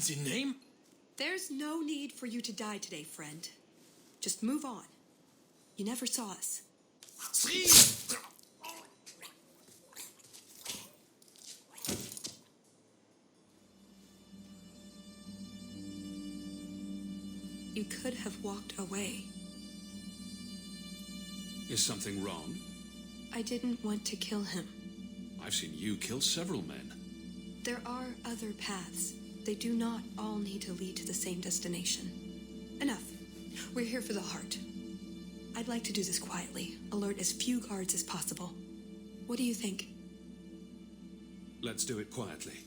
the name? There's no need for you to die today, friend. Just move on. You never saw us. You could have walked away. Is something wrong? I didn't want to kill him. I've seen you kill several men. There are other paths. They do not all need to lead to the same destination. Enough. We're here for the heart. I'd like to do this quietly, alert as few guards as possible. What do you think? Let's do it quietly.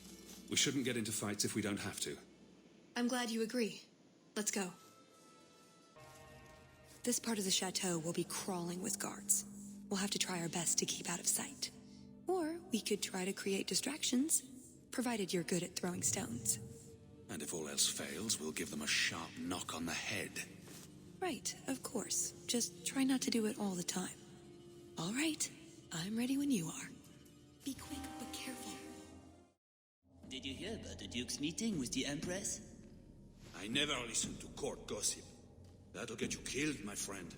We shouldn't get into fights if we don't have to. I'm glad you agree. Let's go. This part of the chateau will be crawling with guards. We'll have to try our best to keep out of sight. Or we could try to create distractions, provided you're good at throwing stones. And if all else fails, we'll give them a sharp knock on the head. Right, of course. Just try not to do it all the time. All right, I'm ready when you are. Be quick, but careful. Did you hear about the Duke's meeting with the Empress? I never listen to court gossip. That'll get you killed, my friend.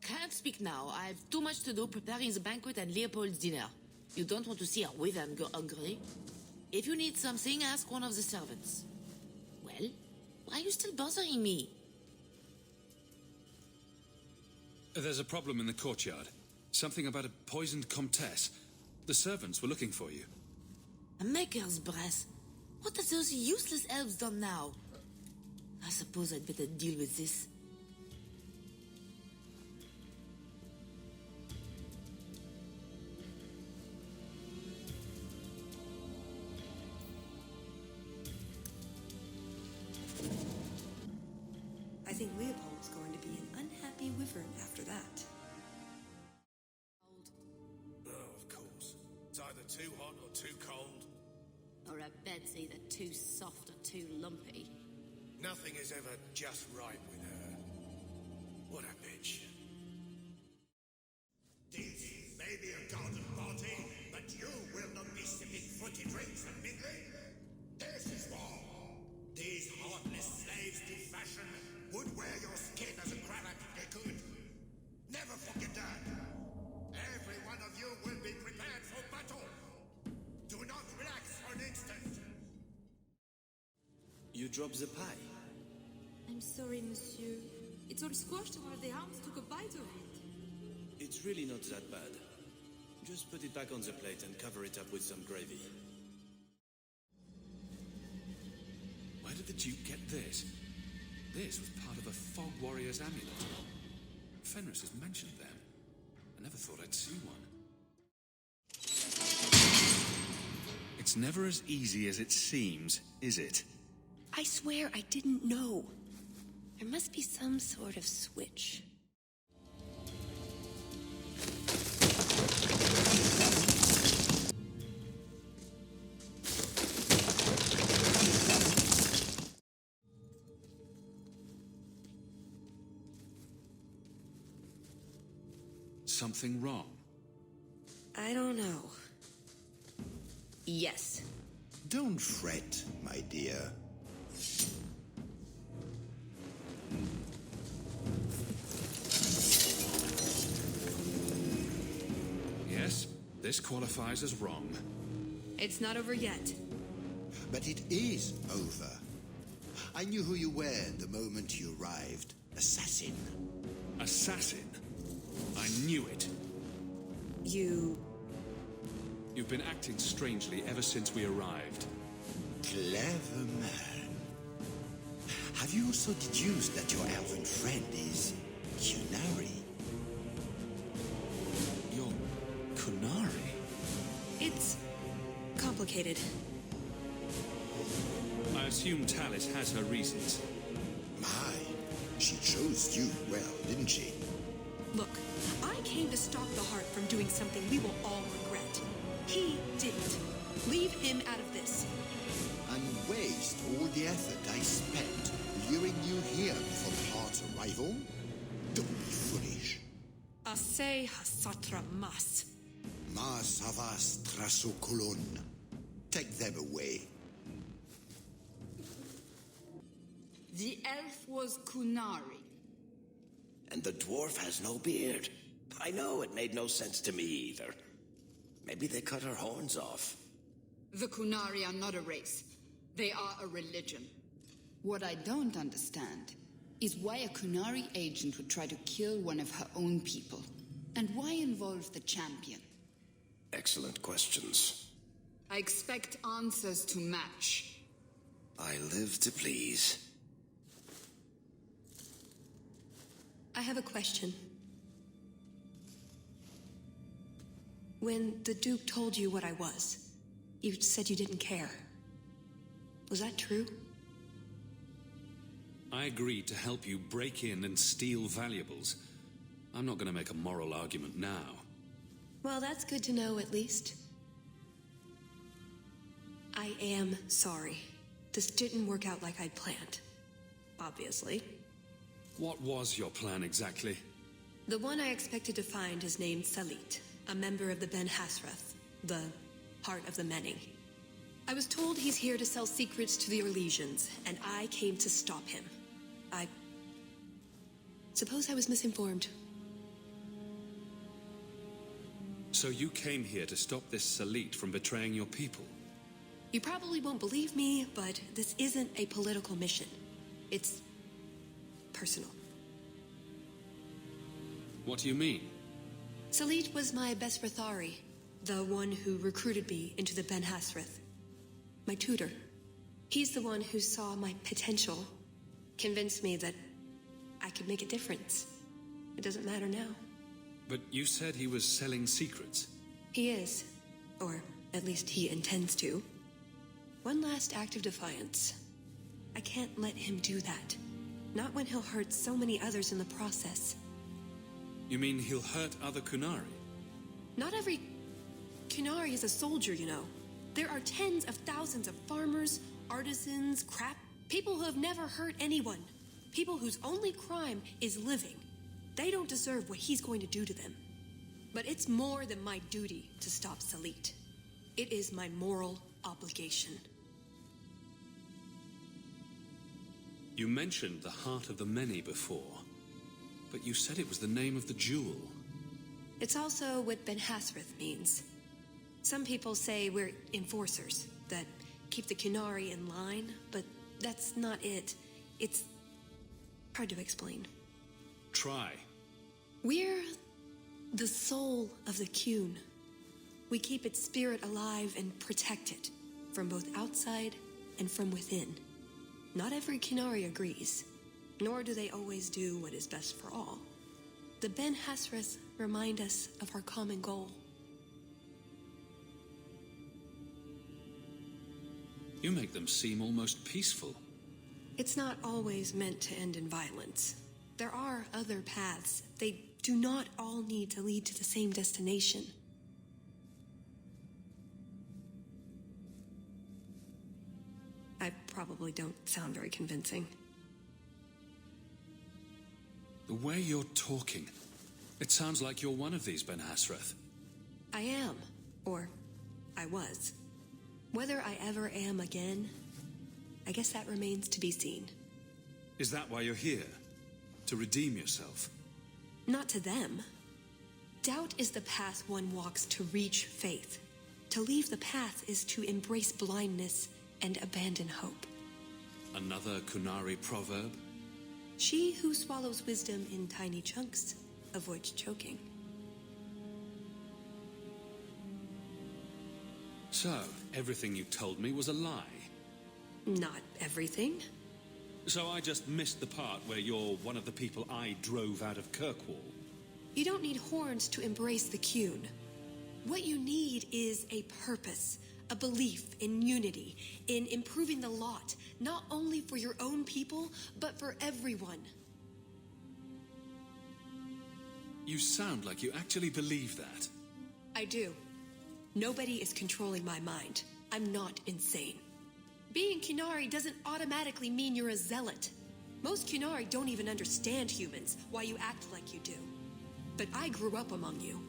Can't speak now. I have too much to do preparing the banquet and Leopold's dinner. You don't want to see her with and go hungry. If you need something, ask one of the servants. Well, why are you still bothering me? There's a problem in the courtyard. Something about a poisoned comtesse. The servants were looking for you. A maker's breath. What have those useless elves done now? I suppose I'd better deal with this. I think Leopold's going to be an unhappy wyvern after that. Oh, of course. It's either too hot or too cold. Or a bed's either too soft or too lumpy. Nothing is ever just right with her. What a bitch. This may be a garden party, but you will not be sipping fruity drinks and mingling. This is war. These heartless slaves de fashion would wear your skin as a cravat if they could. Never forget that. Every one of you will be prepared for battle. Do not relax for an instant. You dropped the pie. I'm sorry, monsieur. It's all squashed while the hounds took a bite of it. It's really not that bad. Just put it back on the plate and cover it up with some gravy. Where did the Duke get this? This was part of a Fog Warrior's amulet. Fenris has mentioned them. I never thought I'd see one. It's never as easy as it seems, is it? I swear I didn't know. There must be some sort of switch. Something wrong? I don't know. Yes. Don't fret, my dear. Yes, this qualifies as wrong. It's not over yet. But it is over. I knew who you were the moment you arrived. Assassin. Assassin? I knew it. You've been acting strangely ever since we arrived. Clever man. Have you also deduced that your elven friend is Kunari? You're Kunari? It's complicated. I assume Tallis has her reasons. My, she chose you well, didn't she? Look, I came to stop the heart from doing something we will all regret. He didn't. Leave him out of this. And waste all the effort I spent luring you here before the heart's arrival? Don't be foolish. Ase hasatra mas. Mas havas trasokulon. Take them away. The elf was Kunari. And the dwarf has no beard. I know, it made no sense to me either. Maybe they cut her horns off. The Kunari are not a race. They are a religion. What I don't understand is why a Kunari agent would try to kill one of her own people. And why involve the champion? Excellent questions. I expect answers to match. I live to please. I have a question. When the Duke told you what I was, you said you didn't care. Was that true? I agreed to help you break in and steal valuables. I'm not going to make a moral argument now. Well, that's good to know, at least. I am sorry. This didn't work out like I'd planned. Obviously. What was your plan exactly? The one I expected to find is named Salit, a member of the Ben Hasrath, the Heart of the Many. I was told he's here to sell secrets to the Orlesians, and I came to stop him. I suppose I was misinformed. So you came here to stop this Salit from betraying your people? You probably won't believe me, but this isn't a political mission. It's personal. What do you mean? Salit was my best Rathari, the one who recruited me into the Ben Hasrath. My tutor. He's the one who saw my potential, convinced me that I could make a difference. It doesn't matter now. But you said he was selling secrets. He is. Or at least he intends to. One last act of defiance. I can't let him do that. Not when he'll hurt so many others in the process. You mean he'll hurt other Kunari? Not every Kunari is a soldier, you know. There are tens of thousands of farmers, artisans, people who have never hurt anyone. People whose only crime is living. They don't deserve what he's going to do to them. But it's more than my duty to stop Salit. It is my moral obligation. You mentioned the Heart of the Many before, but you said it was the name of the jewel. It's also what Ben Hasrath means. Some people say we're enforcers, that keep the Kunari in line, but that's not it. It's hard to explain. Try. We're the soul of the Kun. We keep its spirit alive and protect it, from both outside and from within. Not every Kunari agrees, nor do they always do what is best for all. The Ben Hasrath remind us of our common goal. You make them seem almost peaceful. It's not always meant to end in violence. There are other paths. They do not all need to lead to the same destination. I probably don't sound very convincing. The way you're talking, it sounds like you're one of these Ben Hasrath. I am, or I was. Whether I ever am again, I guess that remains to be seen. Is that why you're here? To redeem yourself? Not to them. Doubt is the path one walks to reach faith. To leave the path is to embrace blindness and abandon hope. Another Kunari proverb? She who swallows wisdom in tiny chunks avoids choking. So, everything you told me was a lie? Not everything. So I just missed the part where you're one of the people I drove out of Kirkwall? You don't need horns to embrace the Kun. What you need is a purpose, a belief in unity, in improving the lot, not only for your own people, but for everyone. You sound like you actually believe that. I do. Nobody is controlling my mind. I'm not insane. Being Kunari doesn't automatically mean you're a zealot. Most Kunari don't even understand humans, why you act like you do. But I grew up among you.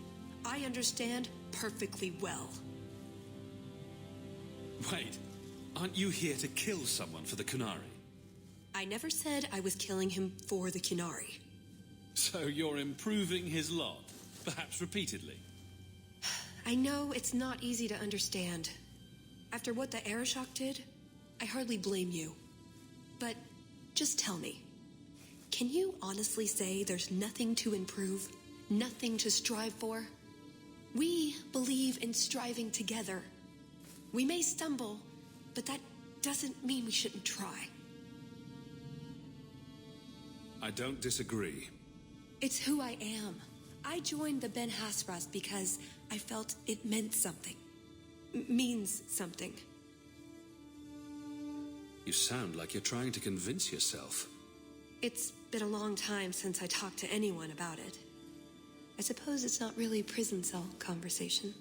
I understand perfectly well. Wait, aren't you here to kill someone for the Kunari? I never said I was killing him for the Kunari. So you're improving his lot, perhaps repeatedly? I know it's not easy to understand. After what the Arashok did, I hardly blame you. But just tell me, can you honestly say there's nothing to improve, nothing to strive for? We believe in striving together. We may stumble, but that doesn't mean we shouldn't try. I don't disagree. It's who I am. I joined the Ben Hasras because I felt it meant something. Means something. You sound like you're trying to convince yourself. It's been a long time since I talked to anyone about it. I suppose it's not really prison cell conversation.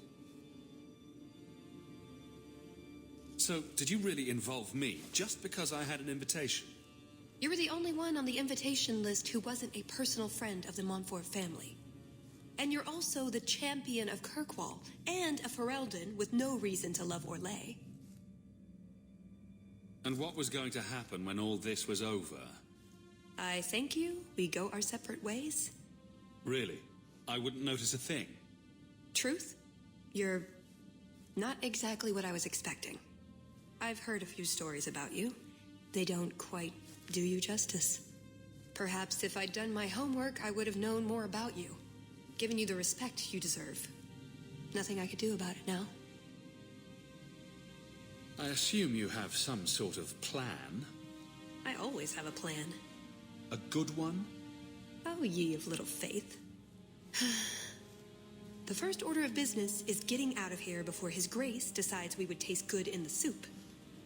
So, did you really involve me just because I had an invitation? You were the only one on the invitation list who wasn't a personal friend of the Montfort family. And you're also the champion of Kirkwall and a Ferelden with no reason to love Orlais. And what was going to happen when all this was over? I thank you. We go our separate ways. Really? I wouldn't notice a thing? Truth? You're not exactly what I was expecting. I've heard a few stories about you. They don't quite do you justice. Perhaps if I'd done my homework, I would have known more about you, given you the respect you deserve. Nothing I could do about it now. I assume you have some sort of plan? I always have a plan. A good one? Oh, ye of little faith. The first order of business is getting out of here before His Grace decides we would taste good in the soup.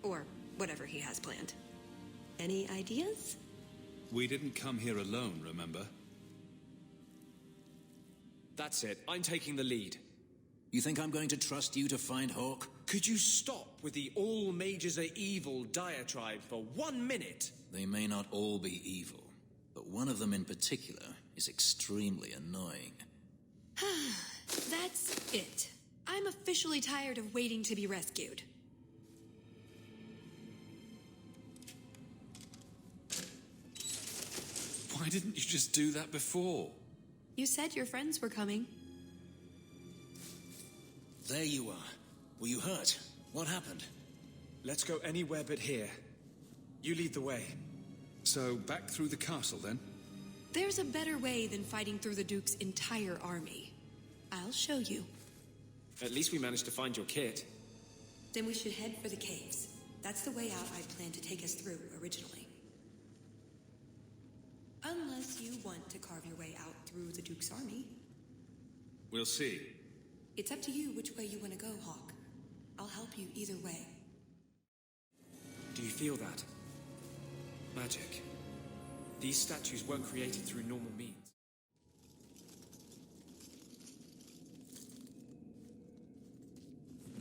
Or whatever he has planned. Any ideas? We didn't come here alone, remember? That's it. I'm taking the lead. You think I'm going to trust you to find Hawk? Could you stop with the all mages are evil diatribe for 1 minute? They may not all be evil, but one of them in particular is extremely annoying. That's it. I'm officially tired of waiting to be rescued. Why didn't you just do that before? You said your friends were coming. There you are. Were you hurt? What happened? Let's go anywhere but here. You lead the way. So, back through the castle, then? There's a better way than fighting through the Duke's entire army. I'll show you. At least we managed to find your kit. Then we should head for the caves. That's the way out I planned to take us through originally. Unless you want to carve your way out through the Duke's army. We'll see. It's up to you which way you want to go, Hawk. I'll help you either way. Do you feel that? Magic. These statues weren't created through normal means.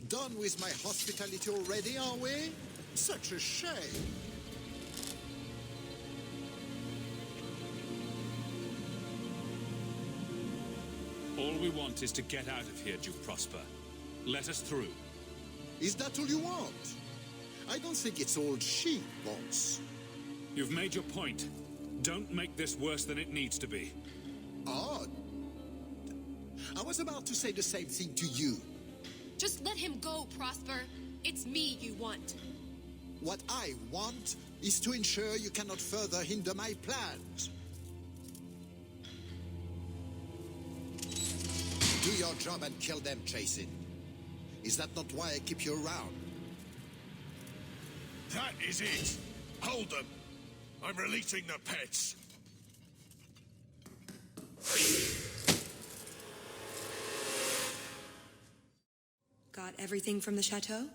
Done with my hospitality already, are we? Such a shame. All we want is to get out of here, Duke Prosper. Let us through. Is that all you want? I don't think it's all she wants. You've made your point. Don't make this worse than it needs to be. Odd. I was about to say the same thing to you. Just let him go, Prosper. It's me you want. What I want is to ensure you cannot further hinder my plans. Do your job and kill them, Jason. Is that not why I keep you around? That is it. Hold them. I'm releasing the pets. Got everything from the chateau?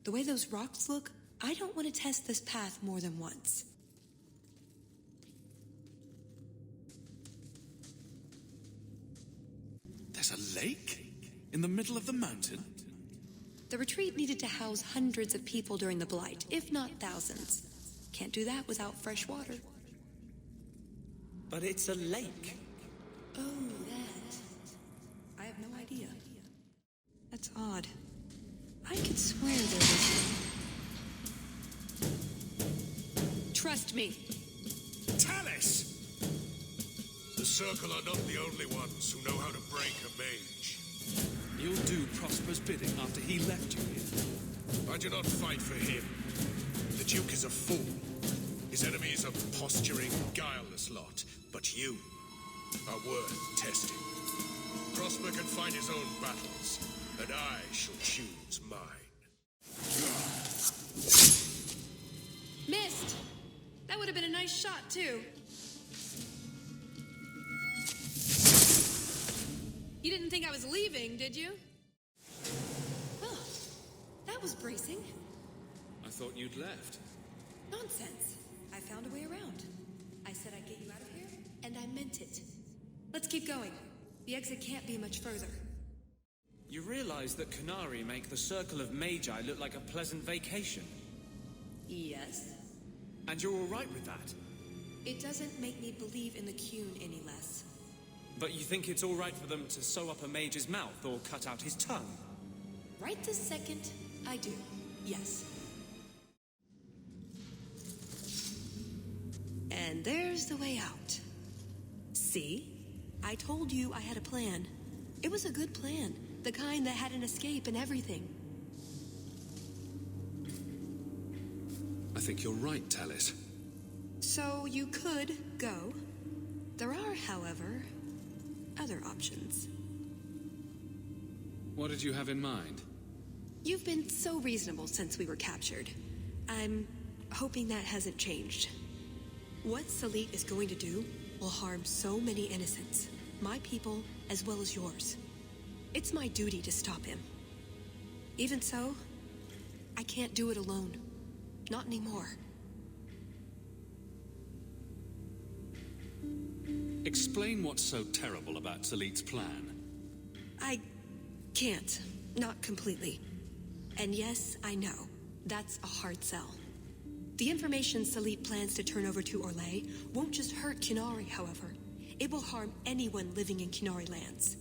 The way those rocks look, I don't want to test this path more than once. There's a lake? In the middle of the mountain? The retreat needed to house hundreds of people during the Blight, if not thousands. Can't do that without fresh water. But it's a lake. Oh, that. I have no idea. That's odd. I could swear there was... trust me. Tallis! The Circle are not the only ones who know how to break a mage. You'll do Prosper's bidding after he left you here. I do not fight for him. The Duke is a fool. His enemies are posturing, guileless lot. But you are worth testing. Prosper can fight his own battles, and I shall choose mine. Missed! That would have been a nice shot, too. You didn't think I was leaving, did you? Well, that was bracing. I thought you'd left. Nonsense. I found a way around. I said I'd get you out of here, and I meant it. Let's keep going. The exit can't be much further. You realize that Qunari make the Circle of Magi look like a pleasant vacation? Yes. And you're all right with that? It doesn't make me believe in the Qun any less. But you think it's all right for them to sew up a mage's mouth or cut out his tongue? Right this second, I do. Yes. And there's the way out. See? I told you I had a plan. It was a good plan. The kind that had an escape and everything. I think you're right, Tallis. So you could go. There are, however, other options. What did you have in mind? You've been so reasonable since we were captured. I'm hoping that hasn't changed. What Salit is going to do will harm so many innocents, my people as well as yours. It's my duty to stop him. Even so, I can't do it alone. Not anymore. Explain what's so terrible about Salit's plan. I can't. Not completely. And yes, I know. That's a hard sell. The information Salit plans to turn over to Orlais won't just hurt Qunari, however. It will harm anyone living in Qunari lands.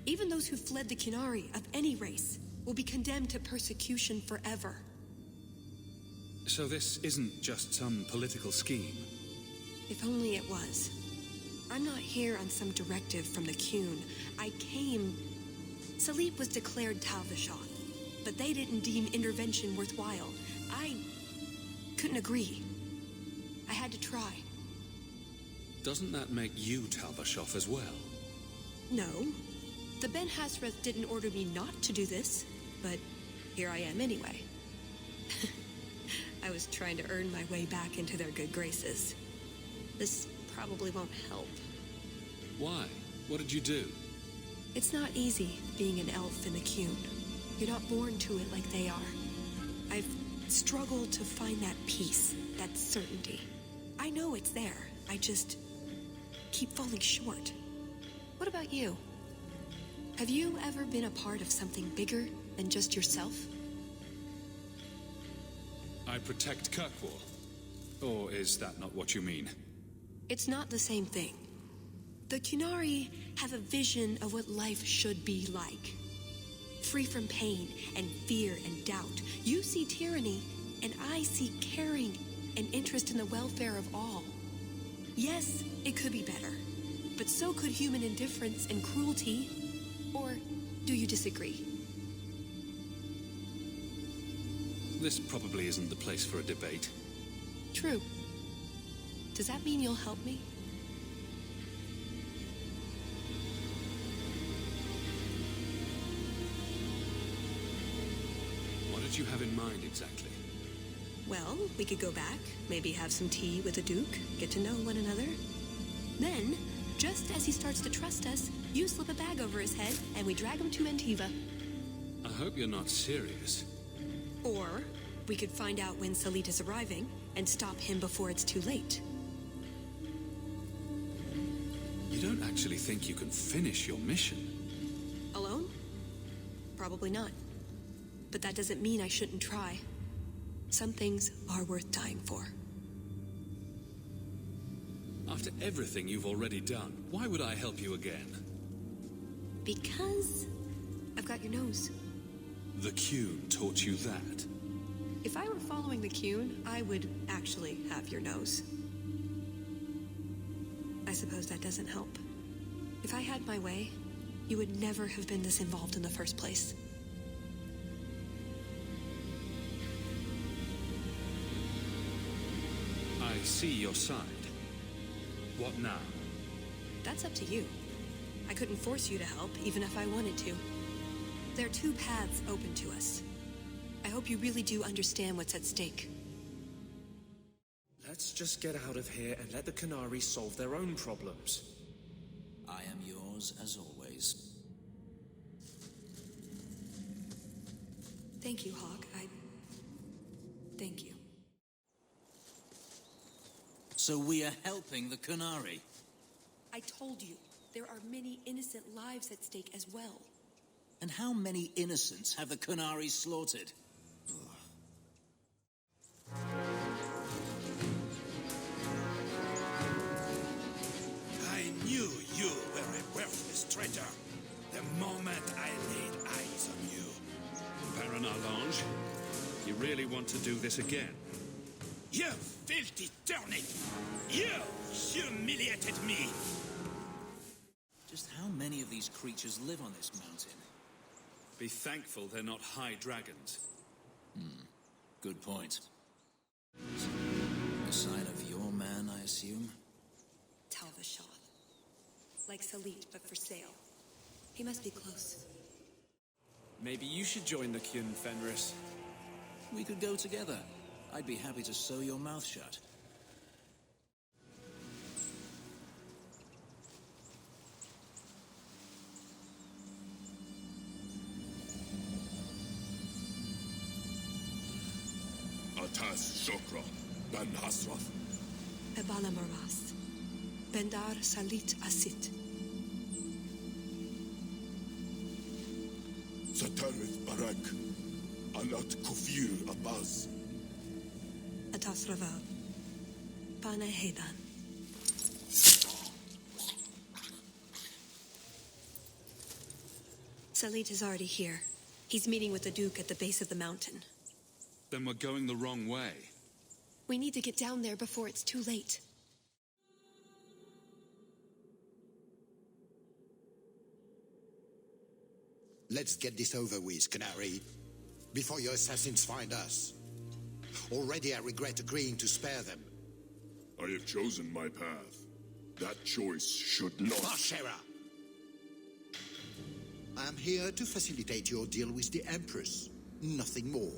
Even those who fled the Qunari of any race will be condemned to persecution forever. So this isn't just some political scheme? If only it was. I'm not here on some directive from the Qun. I came... Salit was declared Tal-Vashoth, but they didn't deem intervention worthwhile. I couldn't agree. I had to try. Doesn't that make you Tal-Vashoth as well? No. The Ben Hasreth didn't order me not to do this, but here I am anyway. I was trying to earn my way back into their good graces. This probably won't help. Why? What did you do? It's not easy being an elf in the Qun. You're not born to it like they are. I've struggled to find that peace, that certainty. I know it's there. I just keep falling short. What about you? Have you ever been a part of something bigger than just yourself? I protect Kirkwall. Or is that not what you mean? It's not the same thing. The Qunari have a vision of what life should be like. Free from pain and fear and doubt. You see tyranny, and I see caring and interest in the welfare of all. Yes, it could be better, but so could human indifference and cruelty. Or do you disagree? This probably isn't the place for a debate. True. Does that mean you'll help me? What did you have in mind exactly? Well, we could go back, maybe have some tea with the Duke, get to know one another. Then, just as he starts to trust us, you slip a bag over his head and we drag him to Antiva. I hope you're not serious. Or we could find out when Salit is arriving and stop him before it's too late. You don't actually think you can finish your mission? Alone? Probably not. But that doesn't mean I shouldn't try. Some things are worth dying for. After everything you've already done, why would I help you again? Because I've got your nose. The Qun taught you that? If I were following the Cune, I would actually have your nose. I suppose that doesn't help. If I had my way, you would never have been this involved in the first place. I see your side. What now? That's up to you. I couldn't force you to help, even if I wanted to. There are two paths open to us. I hope you really do understand what's at stake. Let's just get out of here and let the Canary solve their own problems. I am yours as always. Thank you, Hawk. Thank you. So we are helping the Canary. I told you, there are many innocent lives at stake as well. And how many innocents have the Canary slaughtered? I knew you were a worthless traitor the moment I laid eyes on you. Baron Arlange, you really want to do this again? You filthy turnip! You humiliated me! Just how many of these creatures live on this mountain? Be thankful they're not high dragons. Good point. A sign of your man, I assume? Talvashah. Like Salit, but for sale. He must be close. Maybe you should join the Cune, Fenris. We could go together. I'd be happy to sew your mouth shut. Atas Shokra, Ben Hasrath. Ebala Maras. Bendar Salit Asit. Satarith Barak. Alat Kufir Abbas. Atas Raval. Pana Hedan. Salit is already here. He's meeting with the Duke at the base of the mountain. Then we're going the wrong way. We need to get down there before it's too late. Let's get this over with, Canary, before your assassins find us. Already I regret agreeing to spare them. I have chosen my path. That choice should not... Marshera! I am here to facilitate your deal with the Empress. Nothing more.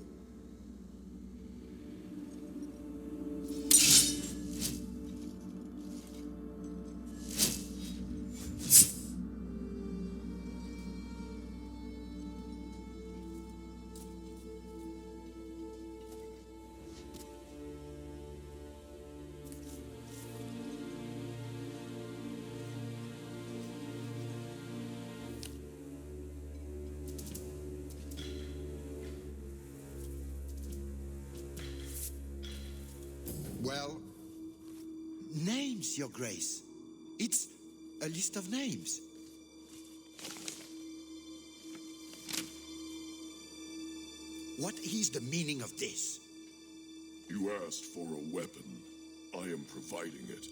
Well, names, Your Grace. It's a list of names. What is the meaning of this? You asked for a weapon. I am providing it.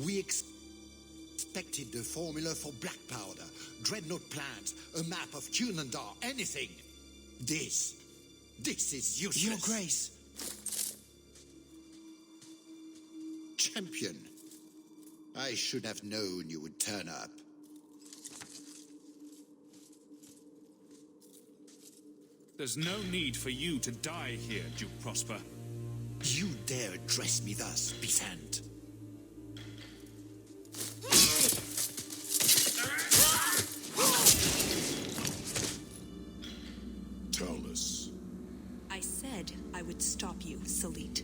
We expected the formula for black powder, dreadnought plans, a map of Cunandar, anything. This is useless. Your Grace. Champion. I should have known you would turn up. There's no need for you to die here, Duke Prosper. You dare address me thus, peasant? Tallis. I said I would stop you, Salit.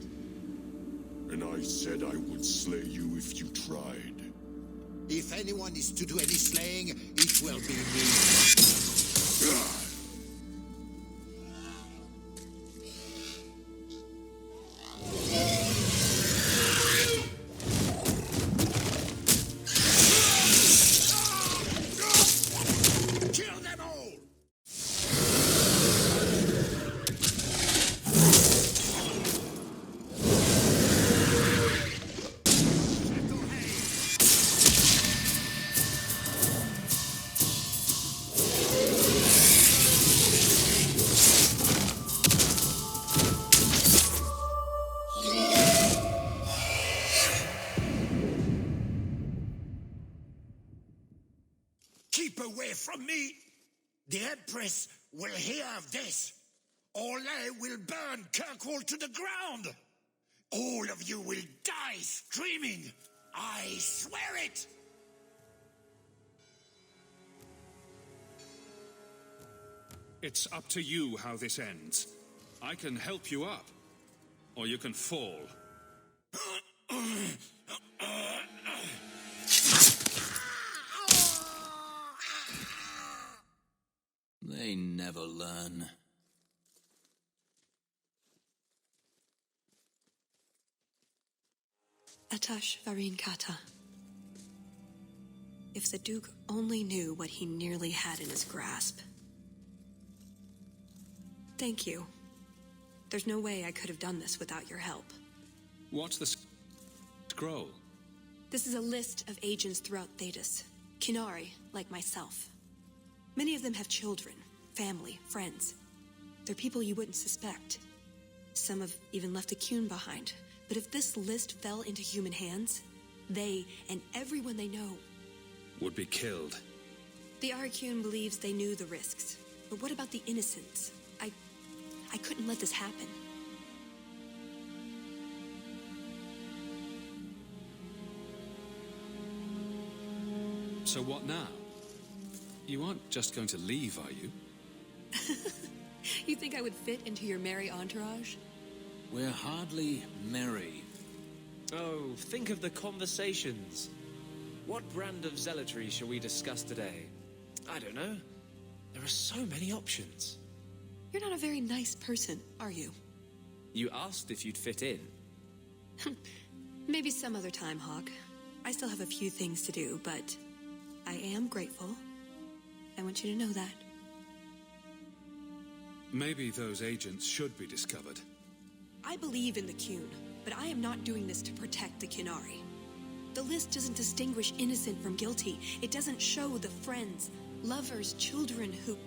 And I said I would slay you if you tried. If anyone is to do any slaying, it will be me. Kill them all! keep away from me. The Empress will hear of this. Orlais will burn Kirkwall to the ground. All of you will die screaming. I swear it! It's up to you how this ends. I can help you up, or you can fall. They never learn. Atash Varin Kata. If the Duke only knew what he nearly had in his grasp. Thank you. There's no way I could have done this without your help. What's the scroll? This is a list of agents throughout Thedas. Qunari, like myself. Many of them have children, family, friends. They're people you wouldn't suspect. Some have even left a Qun behind. But if this list fell into human hands, they and everyone they know would be killed. The Arcune believes they knew the risks. But what about the innocents? I couldn't let this happen. So what now? You aren't just going to leave, are you? You think I would fit into your merry entourage? We're hardly merry. Oh, think of the conversations. What brand of zealotry shall we discuss today? I don't know. There are so many options. You're not a very nice person, are you? You asked if you'd fit in. Maybe some other time, Hawk. I still have a few things to do, but I am grateful. I want you to know that. Maybe those agents should be discovered. I believe in the Qun, but I am not doing this to protect the Qunari. The list doesn't distinguish innocent from guilty. It doesn't show the friends, lovers, children who...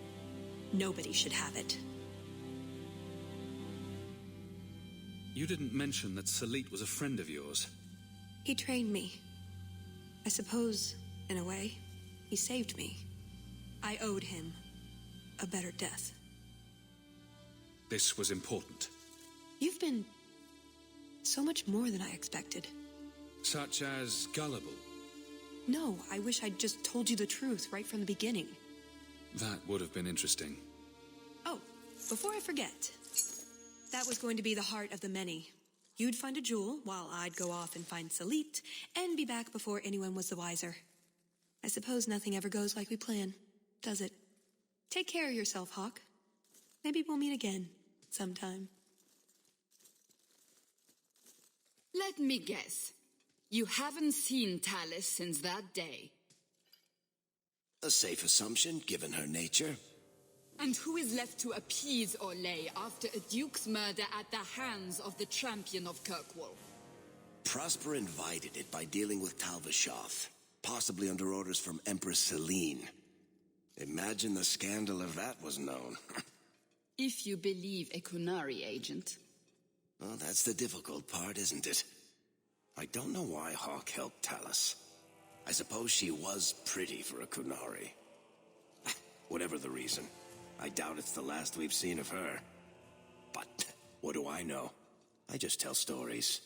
Nobody should have it. You didn't mention that Salit was a friend of yours. He trained me. I suppose, in a way, he saved me. I owed him a better death. This was important. You've been so much more than I expected. Such as gullible? No, I wish I'd just told you the truth right from the beginning. That would have been interesting. Oh, before I forget, that was going to be the heart of the many. You'd find a jewel while I'd go off and find Salit and be back before anyone was the wiser. I suppose nothing ever goes like we plan, does it? Take care of yourself, Hawk. Maybe we'll meet again sometime. Let me guess. You haven't seen Tallis since that day. A safe assumption, given her nature. And who is left to appease Orlais after a duke's murder at the hands of the champion of Kirkwall? Prosper invited it by dealing with Talvashoth, possibly under orders from Empress Celine. Imagine the scandal if that was known. If you believe a Qunari agent. Well, that's the difficult part, isn't it? I don't know why Hawk helped Tallis. I suppose she was pretty for a Qunari. Whatever the reason, I doubt it's the last we've seen of her. But what do I know? I just tell stories.